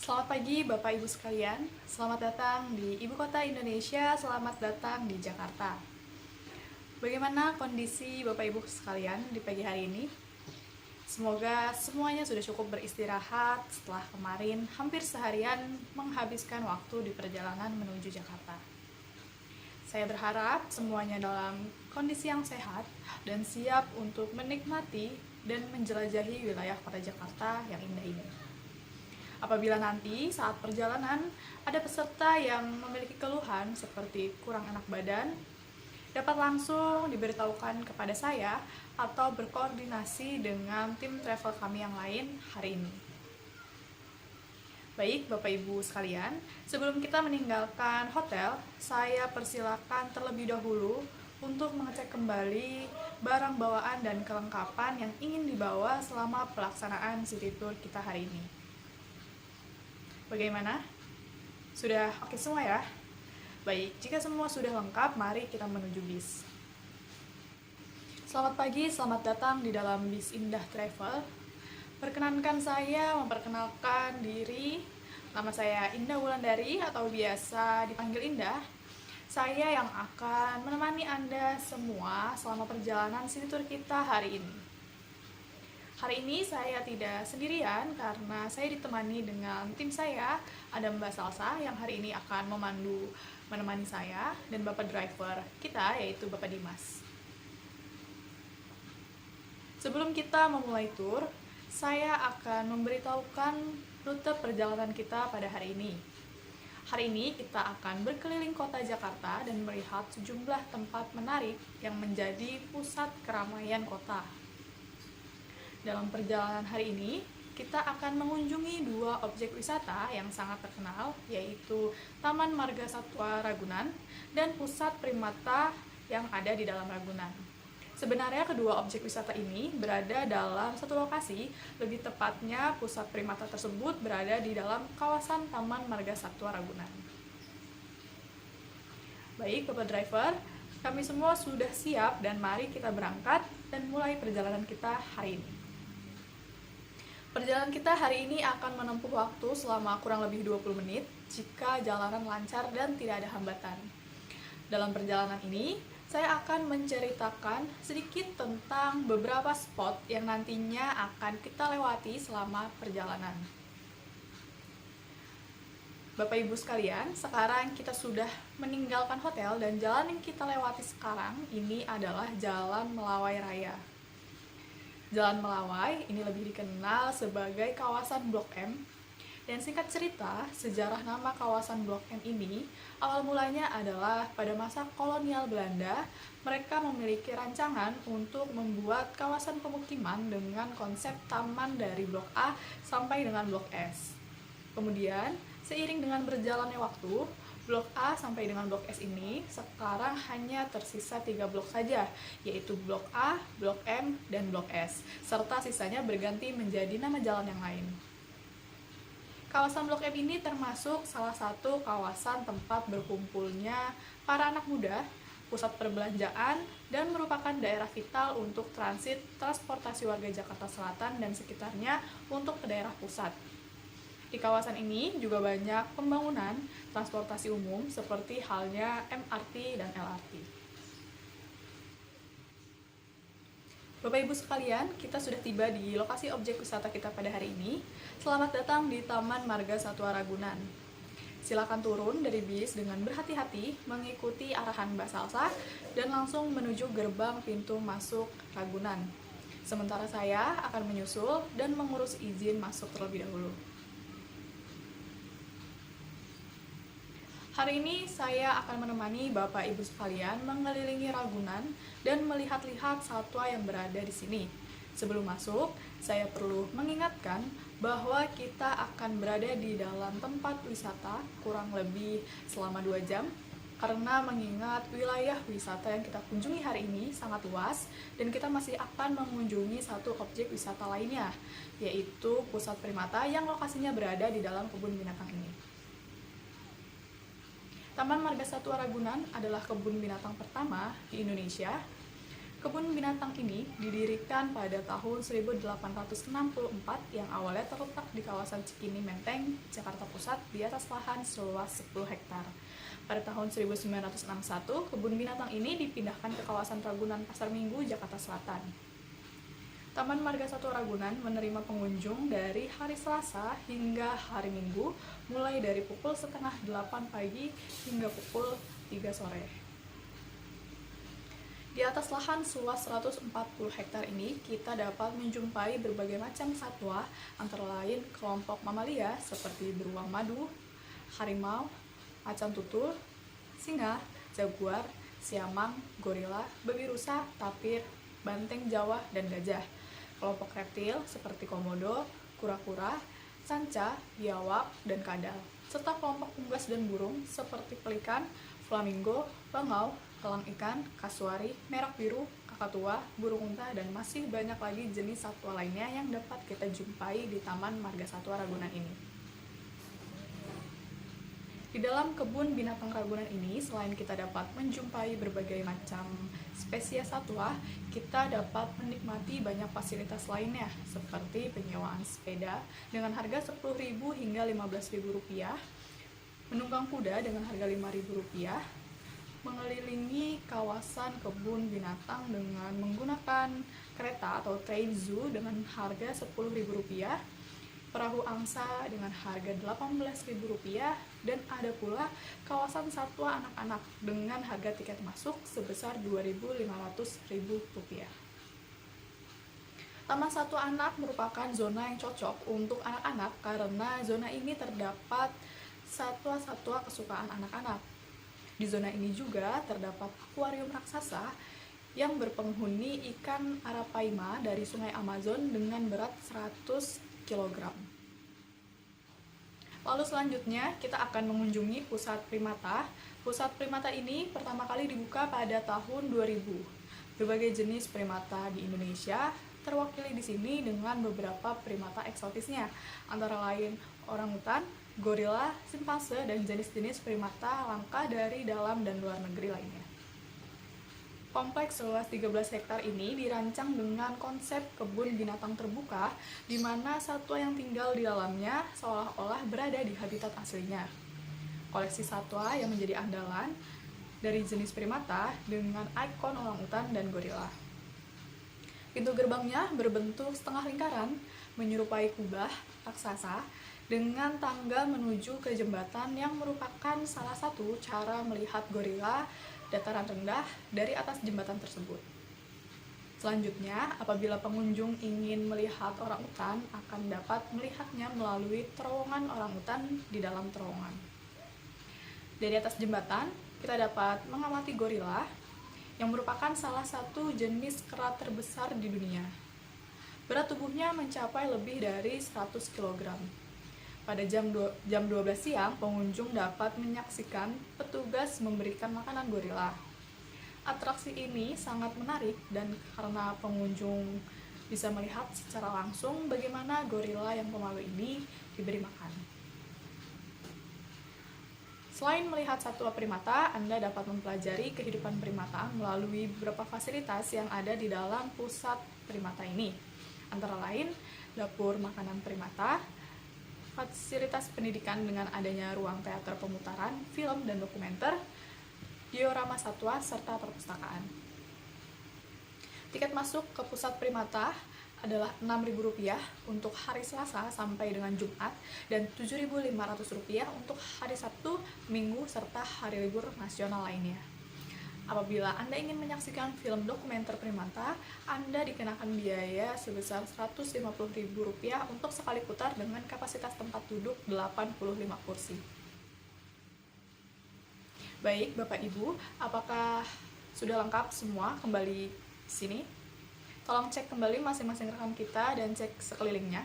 Selamat pagi Bapak Ibu sekalian, selamat datang di Ibu Kota Indonesia, selamat datang di Jakarta. Bagaimana kondisi Bapak Ibu sekalian di pagi hari ini? Semoga semuanya sudah cukup beristirahat setelah kemarin hampir seharian menghabiskan waktu di perjalanan menuju Jakarta. Saya berharap semuanya dalam kondisi yang sehat dan siap untuk menikmati dan menjelajahi wilayah kota Jakarta yang indah ini. Apabila nanti saat perjalanan ada peserta yang memiliki keluhan seperti kurang enak badan, dapat langsung diberitahukan kepada saya atau berkoordinasi dengan tim travel kami yang lain hari ini. Baik Bapak Ibu sekalian, sebelum kita meninggalkan hotel, saya persilakan terlebih dahulu untuk mengecek kembali barang bawaan dan kelengkapan yang ingin dibawa selama pelaksanaan city tour kita hari ini. Bagaimana? Sudah oke semua ya? Baik, jika semua sudah lengkap, mari kita menuju bis. Selamat pagi, selamat datang di dalam bis Indah Travel. Perkenankan saya memperkenalkan diri. Nama saya Indah Wulandari atau biasa dipanggil Indah. Saya yang akan menemani Anda semua selama perjalanan city tour kita hari ini. Hari ini saya tidak sendirian karena saya ditemani dengan tim saya. Ada Mbak Salsa yang hari ini akan menemani saya, dan Bapak driver kita yaitu Bapak Dimas. Sebelum kita memulai tour, saya akan memberitahukan rute perjalanan kita pada hari ini. Hari ini kita akan berkeliling kota Jakarta dan melihat sejumlah tempat menarik yang menjadi pusat keramaian kota. Dalam perjalanan hari ini, kita akan mengunjungi dua objek wisata yang sangat terkenal, yaitu Taman Marga Satwa Ragunan dan Pusat Primata yang ada di dalam Ragunan. Sebenarnya kedua objek wisata ini berada dalam satu lokasi, lebih tepatnya Pusat Primata tersebut berada di dalam kawasan Taman Marga Satwa Ragunan. Baik, Bapak driver, kami semua sudah siap dan mari kita berangkat dan mulai perjalanan kita hari ini. Perjalanan kita hari ini akan menempuh waktu selama kurang lebih 20 menit jika jalanan lancar dan tidak ada hambatan. Dalam perjalanan ini, saya akan menceritakan sedikit tentang beberapa spot yang nantinya akan kita lewati selama perjalanan. Bapak Ibu sekalian, sekarang kita sudah meninggalkan hotel dan jalan yang kita lewati sekarang ini adalah Jalan Melawai Raya. Jalan Melawai ini lebih dikenal sebagai kawasan Blok M. Dan singkat cerita, sejarah nama kawasan Blok M ini awal mulanya adalah pada masa kolonial Belanda, mereka memiliki rancangan untuk membuat kawasan pemukiman dengan konsep taman dari Blok A sampai dengan Blok S. Kemudian, seiring dengan berjalannya waktu, Blok A sampai dengan Blok S ini sekarang hanya tersisa 3 blok saja, yaitu Blok A, Blok M, dan Blok S, serta sisanya berganti menjadi nama jalan yang lain. Kawasan Blok M ini termasuk salah satu kawasan tempat berkumpulnya para anak muda, pusat perbelanjaan, dan merupakan daerah vital untuk transit transportasi warga Jakarta Selatan dan sekitarnya untuk ke daerah pusat. Di kawasan ini juga banyak pembangunan transportasi umum seperti halnya MRT dan LRT. Bapak Ibu sekalian, kita sudah tiba di lokasi objek wisata kita pada hari ini. Selamat datang di Taman Marga Satwa Ragunan. Silakan turun dari bis dengan berhati-hati mengikuti arahan Mbak Salsa dan langsung menuju gerbang pintu masuk Ragunan. Sementara saya akan menyusul dan mengurus izin masuk terlebih dahulu. Hari ini saya akan menemani Bapak Ibu sekalian mengelilingi Ragunan dan melihat-lihat satwa yang berada di sini. Sebelum masuk, saya perlu mengingatkan bahwa kita akan berada di dalam tempat wisata kurang lebih selama 2 jam karena mengingat wilayah wisata yang kita kunjungi hari ini sangat luas dan kita masih akan mengunjungi satu objek wisata lainnya, yaitu Pusat Primata yang lokasinya berada di dalam kebun binatang ini. Taman Marga Satwa Ragunan adalah kebun binatang pertama di Indonesia. Kebun binatang ini didirikan pada tahun 1864 yang awalnya terletak di kawasan Cikini Menteng, Jakarta Pusat di atas lahan seluas 10 hektar. Pada tahun 1961, kebun binatang ini dipindahkan ke kawasan Ragunan Pasar Minggu, Jakarta Selatan. Taman Marga Satwa Ragunan menerima pengunjung dari hari Selasa hingga hari Minggu, mulai dari pukul setengah 8 pagi hingga pukul 3 sore. Di atas lahan seluas 140 hektar ini, kita dapat menjumpai berbagai macam satwa, antara lain kelompok mamalia seperti beruang madu, harimau, macan tutul, singa, jaguar, siamang, gorila, babi rusa, tapir, banteng Jawa, dan gajah. Kelompok reptil seperti komodo, kura-kura, sanca, biawak, dan kadal. Serta kelompok unggas dan burung seperti pelikan, flamingo, bangau, elang ikan, kasuari, merak biru, kakatua, burung unta, dan masih banyak lagi jenis satwa lainnya yang dapat kita jumpai di Taman Marga Satwa Ragunan ini. Di dalam kebun binatang Ragunan ini, selain kita dapat menjumpai berbagai macam spesies satwa, kita dapat menikmati banyak fasilitas lainnya, seperti penyewaan sepeda dengan harga Rp10.000 hingga Rp15.000, menunggang kuda dengan harga Rp5.000, mengelilingi kawasan kebun binatang dengan menggunakan kereta atau train zoo dengan harga Rp10.000, perahu angsa dengan harga Rp18.000, dan ada pula kawasan satwa anak-anak dengan harga tiket masuk sebesar Rp2.500.000. Taman Satwa Anak merupakan zona yang cocok untuk anak-anak karena zona ini terdapat satwa-satwa kesukaan anak-anak. Di zona ini juga terdapat akuarium raksasa yang berpenghuni ikan arapaima dari sungai Amazon dengan berat 100 kg. Lalu selanjutnya kita akan mengunjungi pusat primata. Pusat primata ini pertama kali dibuka pada tahun 2000. Berbagai jenis primata di Indonesia terwakili di sini dengan beberapa primata eksotisnya, antara lain orangutan, gorila, simpanse, dan jenis-jenis primata langka dari dalam dan luar negeri lainnya. Kompleks seluas 13 hektar ini dirancang dengan konsep kebun binatang terbuka, di mana satwa yang tinggal di dalamnya seolah-olah berada di habitat aslinya. Koleksi satwa yang menjadi andalan dari jenis primata dengan ikon orangutan dan gorila. Pintu gerbangnya berbentuk setengah lingkaran, menyerupai kubah raksasa, dengan tangga menuju ke jembatan yang merupakan salah satu cara melihat gorila dataran rendah dari atas jembatan tersebut. Selanjutnya, apabila pengunjung ingin melihat orangutan, akan dapat melihatnya melalui terowongan orangutan di dalam terowongan. Dari atas jembatan, kita dapat mengamati gorila yang merupakan salah satu jenis kera terbesar di dunia. Berat tubuhnya mencapai lebih dari 100 kg. Pada jam 12 siang, pengunjung dapat menyaksikan petugas memberikan makanan gorila. Atraksi ini sangat menarik dan karena pengunjung bisa melihat secara langsung bagaimana gorila yang pemalu ini diberi makan. Selain melihat satwa primata, Anda dapat mempelajari kehidupan primata melalui beberapa fasilitas yang ada di dalam pusat primata ini. Antara lain, dapur makanan primata, fasilitas pendidikan dengan adanya ruang teater pemutaran, film dan dokumenter, diorama satwa, serta perpustakaan. Tiket masuk ke pusat primata adalah Rp6.000 untuk hari Selasa sampai dengan Jumat dan Rp7.500 untuk hari Sabtu, Minggu, serta hari libur nasional lainnya. Apabila Anda ingin menyaksikan film dokumenter primata, Anda dikenakan biaya sebesar Rp150.000 untuk sekali putar dengan kapasitas tempat duduk 85 kursi. Baik, Bapak Ibu, apakah sudah lengkap semua kembali di sini? Tolong cek kembali masing-masing rekan kita dan cek sekelilingnya.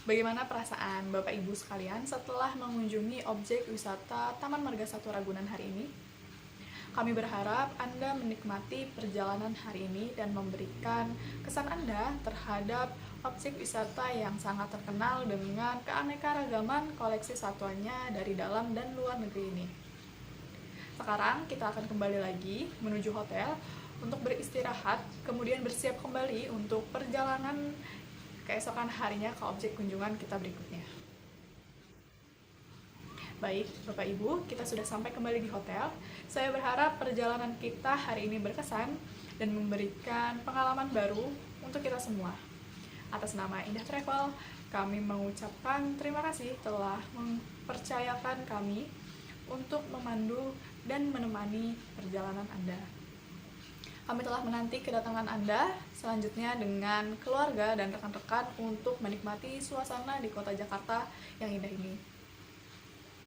Bagaimana perasaan Bapak Ibu sekalian setelah mengunjungi objek wisata Taman Marga Satwa Ragunan hari ini? Kami berharap Anda menikmati perjalanan hari ini dan memberikan kesan Anda terhadap objek wisata yang sangat terkenal dengan keanekaragaman koleksi satwanya dari dalam dan luar negeri ini. Sekarang kita akan kembali lagi menuju hotel untuk beristirahat, kemudian bersiap kembali untuk perjalanan keesokan harinya ke objek kunjungan kita berikutnya. Baik, Bapak Ibu, kita sudah sampai kembali di hotel. Saya berharap perjalanan kita hari ini berkesan dan memberikan pengalaman baru untuk kita semua. Atas nama Indah Travel, kami mengucapkan terima kasih telah mempercayakan kami untuk memandu dan menemani perjalanan Anda. Kami telah menanti kedatangan Anda selanjutnya dengan keluarga dan rekan-rekan untuk menikmati suasana di kota Jakarta yang indah ini.